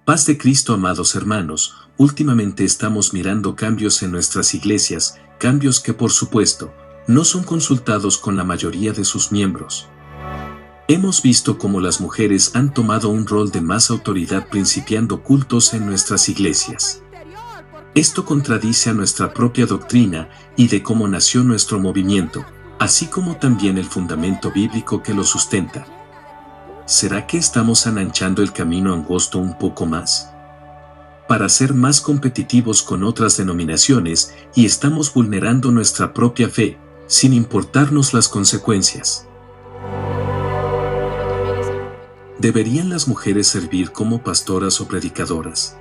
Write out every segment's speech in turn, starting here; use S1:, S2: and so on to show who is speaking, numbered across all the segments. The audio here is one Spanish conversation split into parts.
S1: Paz de Cristo, amados hermanos. Últimamente estamos mirando cambios en nuestras iglesias, cambios que por supuesto, no son consultados con la mayoría de sus miembros. Hemos visto cómo las mujeres han tomado un rol de más autoridad principiando cultos en nuestras iglesias. Esto contradice a nuestra propia doctrina y de cómo nació nuestro movimiento, así como también el fundamento bíblico que lo sustenta. ¿Será que estamos ananchando el camino angosto un poco más? Para ser más competitivos con otras denominaciones y estamos vulnerando nuestra propia fe, sin importarnos las consecuencias. ¿Deberían las mujeres servir como pastoras o predicadoras?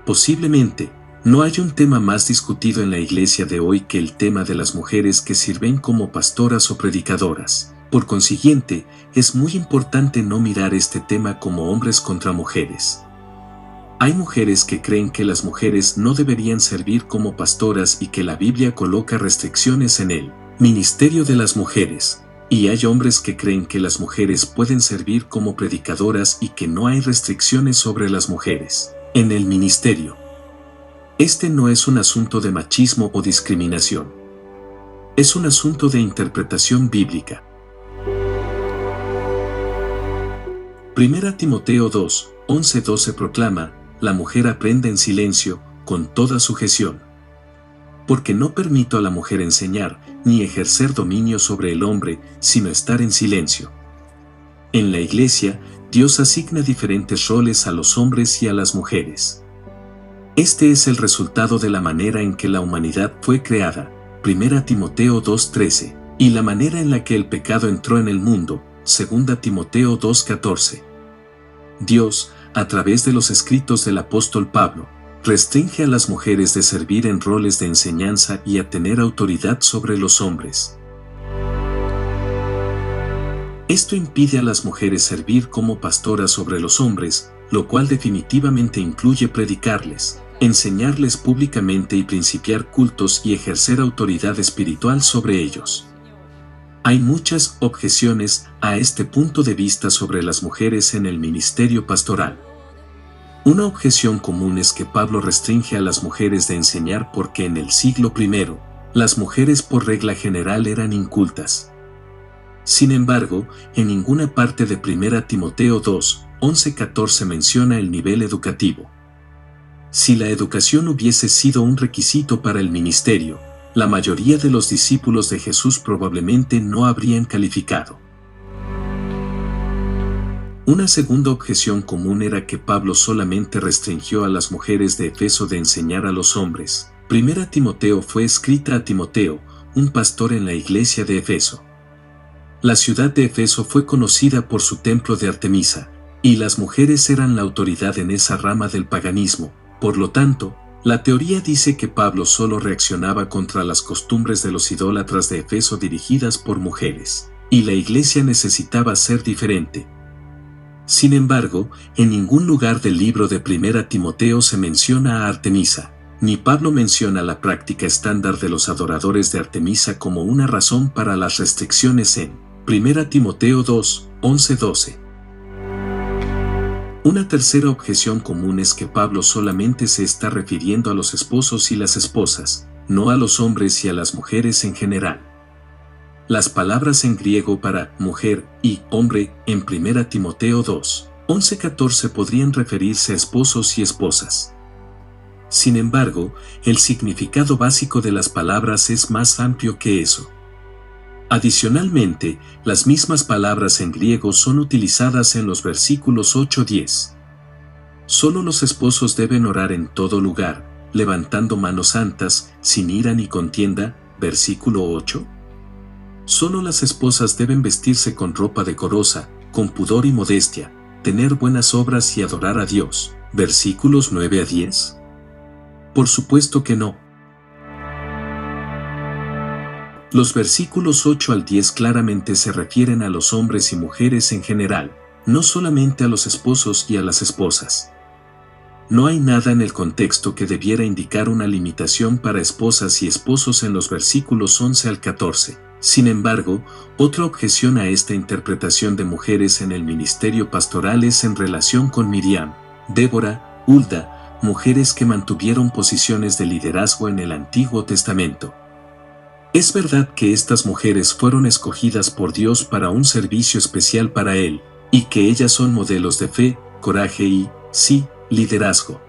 S1: Posiblemente, no hay un tema más discutido en la iglesia de hoy que el tema de las mujeres que sirven como pastoras o predicadoras. Por consiguiente, es muy importante no mirar este tema como hombres contra mujeres. Hay mujeres que creen que las mujeres no deberían servir como pastoras y que la Biblia coloca restricciones en el ministerio de las mujeres. Y hay hombres que creen que las mujeres pueden servir como predicadoras y que no hay restricciones sobre las mujeres en el ministerio. Este no es un asunto de machismo o discriminación. Es un asunto de interpretación bíblica. 1 Timoteo 2, 11-12 proclama: la mujer aprenda en silencio, con toda sujeción. Porque no permito a la mujer enseñar, ni ejercer dominio sobre el hombre, sino estar en silencio. En la iglesia, Dios asigna diferentes roles a los hombres y a las mujeres. Este es el resultado de la manera en que la humanidad fue creada, 1 Timoteo 2:13, y la manera en la que el pecado entró en el mundo, 2 Timoteo 2:14. Dios, a través de los escritos del apóstol Pablo, restringe a las mujeres de servir en roles de enseñanza y a tener autoridad sobre los hombres. Esto impide a las mujeres servir como pastoras sobre los hombres, lo cual definitivamente incluye predicarles, enseñarles públicamente y principiar cultos y ejercer autoridad espiritual sobre ellos. Hay muchas objeciones a este punto de vista sobre las mujeres en el ministerio pastoral. Una objeción común es que Pablo restringe a las mujeres de enseñar porque en el siglo I, las mujeres por regla general eran incultas. Sin embargo, en ninguna parte de 1 Timoteo 2, 11-14 menciona el nivel educativo. Si la educación hubiese sido un requisito para el ministerio, la mayoría de los discípulos de Jesús probablemente no habrían calificado. Una segunda objeción común era que Pablo solamente restringió a las mujeres de Efeso de enseñar a los hombres. 1 Timoteo fue escrita a Timoteo, un pastor en la iglesia de Efeso. La ciudad de Efeso fue conocida por su templo de Artemisa, y las mujeres eran la autoridad en esa rama del paganismo. Por lo tanto, la teoría dice que Pablo solo reaccionaba contra las costumbres de los idólatras de Efeso dirigidas por mujeres, y la iglesia necesitaba ser diferente. Sin embargo, en ningún lugar del libro de 1 Timoteo se menciona a Artemisa, ni Pablo menciona la práctica estándar de los adoradores de Artemisa como una razón para las restricciones en 1 Timoteo 2, 11-12. Una tercera objeción común es que Pablo solamente se está refiriendo a los esposos y las esposas, no a los hombres y a las mujeres en general. Las palabras en griego para mujer y hombre en 1 Timoteo 2, 11-14 podrían referirse a esposos y esposas. Sin embargo, el significado básico de las palabras es más amplio que eso. Adicionalmente, las mismas palabras en griego son utilizadas en los versículos 8-10. Solo los esposos deben orar en todo lugar, levantando manos santas, sin ira ni contienda, versículo 8. Solo las esposas deben vestirse con ropa decorosa, con pudor y modestia, tener buenas obras y adorar a Dios, versículos 9-10. Por supuesto que no. Los versículos 8 al 10 claramente se refieren a los hombres y mujeres en general, no solamente a los esposos y a las esposas. No hay nada en el contexto que debiera indicar una limitación para esposas y esposos en los versículos 11 al 14. Sin embargo, otra objeción a esta interpretación de mujeres en el ministerio pastoral es en relación con Miriam, Débora, Hulda, mujeres que mantuvieron posiciones de liderazgo en el Antiguo Testamento. Es verdad que estas mujeres fueron escogidas por Dios para un servicio especial para Él, y que ellas son modelos de fe, coraje y, sí, liderazgo.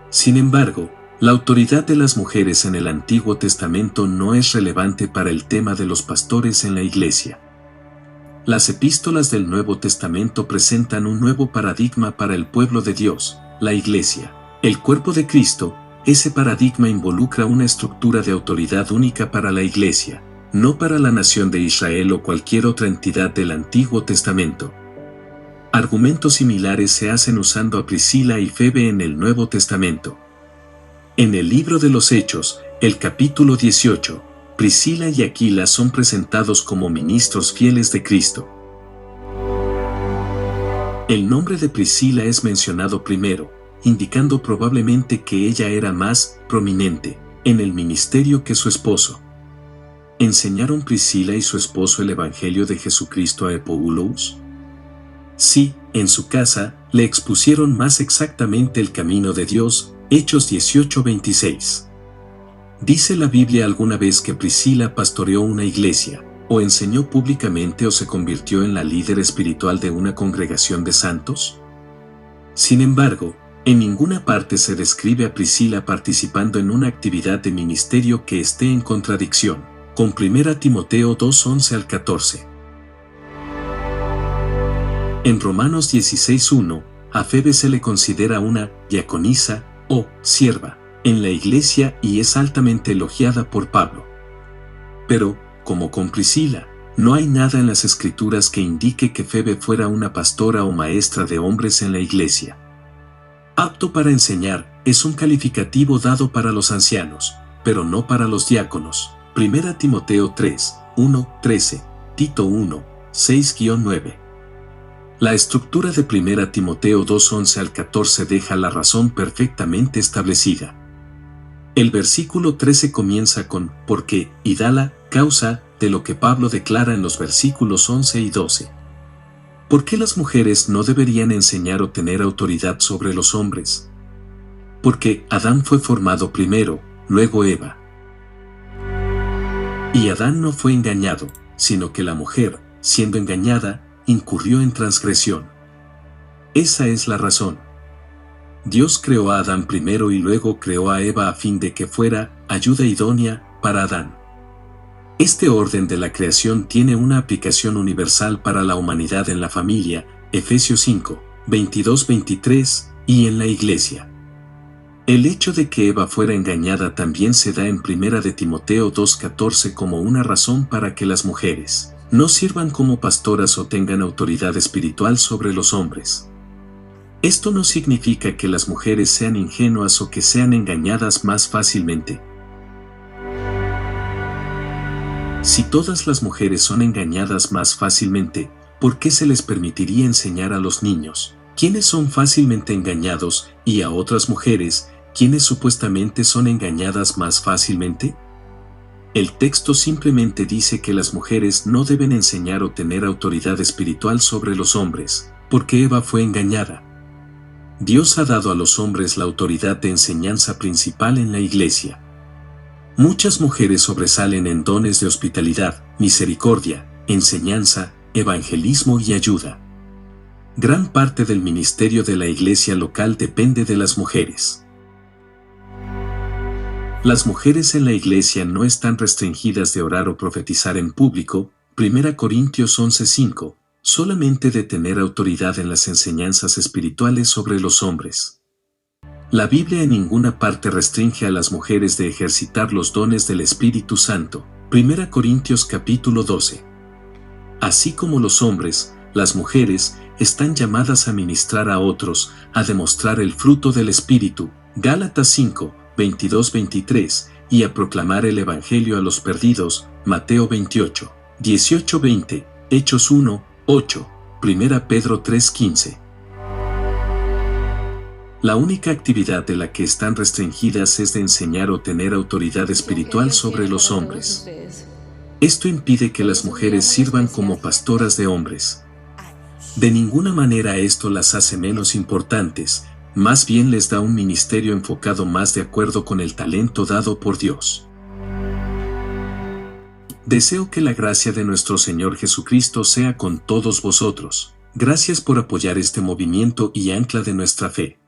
S1: Sin embargo, la autoridad de las mujeres en el Antiguo Testamento no es relevante para el tema de los pastores en la Iglesia. Las epístolas del Nuevo Testamento presentan un nuevo paradigma para el pueblo de Dios, la Iglesia, el cuerpo de Cristo. Ese paradigma involucra una estructura de autoridad única para la Iglesia, no para la nación de Israel o cualquier otra entidad del Antiguo Testamento. Argumentos similares se hacen usando a Priscila y Febe en el Nuevo Testamento. En el libro de los Hechos, el capítulo 18, Priscila y Aquila son presentados como ministros fieles de Cristo. El nombre de Priscila es mencionado primero, indicando probablemente que ella era más prominente en el ministerio que su esposo. ¿Enseñaron Priscila y su esposo el Evangelio de Jesucristo a Epoulos? Sí, en su casa, le expusieron más exactamente el camino de Dios. Hechos 18:26. ¿Dice la Biblia alguna vez que Priscila pastoreó una iglesia, o enseñó públicamente o se convirtió en la líder espiritual de una congregación de santos? Sin embargo, en ninguna parte se describe a Priscila participando en una actividad de ministerio que esté en contradicción con 1 Timoteo 2:11 al 14. En Romanos 16:1, a Febe se le considera una diaconisa o sierva en la iglesia y es altamente elogiada por Pablo. Pero, como con Priscila, no hay nada en las Escrituras que indique que Febe fuera una pastora o maestra de hombres en la iglesia. Apto para enseñar es un calificativo dado para los ancianos, pero no para los diáconos. 1 Timoteo 3:1-13, Tito 1:6-9. La estructura de 1 Timoteo 2:11 al 14 deja la razón perfectamente establecida. El versículo 13 comienza con «porque» y da la causa de lo que Pablo declara en los versículos 11 y 12. ¿Por qué las mujeres no deberían enseñar o tener autoridad sobre los hombres? Porque Adán fue formado primero, luego Eva. Y Adán no fue engañado, sino que la mujer, siendo engañada, incurrió en transgresión. Esa es la razón. Dios creó a Adán primero y luego creó a Eva a fin de que fuera ayuda idónea para Adán. Este orden de la creación tiene una aplicación universal para la humanidad en la familia, Efesios 5:22-23, y en la iglesia. El hecho de que Eva fuera engañada también se da en 1 Timoteo 2:14 como una razón para que las mujeres no sirvan como pastoras o tengan autoridad espiritual sobre los hombres. Esto no significa que las mujeres sean ingenuas o que sean engañadas más fácilmente. Si todas las mujeres son engañadas más fácilmente, ¿por qué se les permitiría enseñar a los niños, quienes son fácilmente engañados, y a otras mujeres, quienes supuestamente son engañadas más fácilmente? El texto simplemente dice que las mujeres no deben enseñar o tener autoridad espiritual sobre los hombres, porque Eva fue engañada. Dios ha dado a los hombres la autoridad de enseñanza principal en la iglesia. Muchas mujeres sobresalen en dones de hospitalidad, misericordia, enseñanza, evangelismo y ayuda. Gran parte del ministerio de la iglesia local depende de las mujeres. Las mujeres en la iglesia no están restringidas de orar o profetizar en público, 1 Corintios 11:5, solamente de tener autoridad en las enseñanzas espirituales sobre los hombres. La Biblia en ninguna parte restringe a las mujeres de ejercitar los dones del Espíritu Santo, 1 Corintios capítulo 12. Así como los hombres, las mujeres están llamadas a ministrar a otros, a demostrar el fruto del Espíritu, Gálatas 5:22-23, y a proclamar el Evangelio a los perdidos, Mateo 28:18-20, Hechos 1:8, 1 Pedro 3:15. La única actividad de la que están restringidas es de enseñar o tener autoridad espiritual sobre los hombres. Esto impide que las mujeres sirvan como pastoras de hombres. De ninguna manera esto las hace menos importantes, más bien les da un ministerio enfocado más de acuerdo con el talento dado por Dios. Deseo que la gracia de nuestro Señor Jesucristo sea con todos vosotros. Gracias por apoyar este movimiento y ancla de nuestra fe.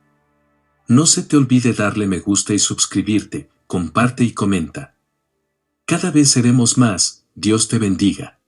S1: No se te olvide darle me gusta y suscribirte, comparte y comenta. Cada vez seremos más. Dios te bendiga.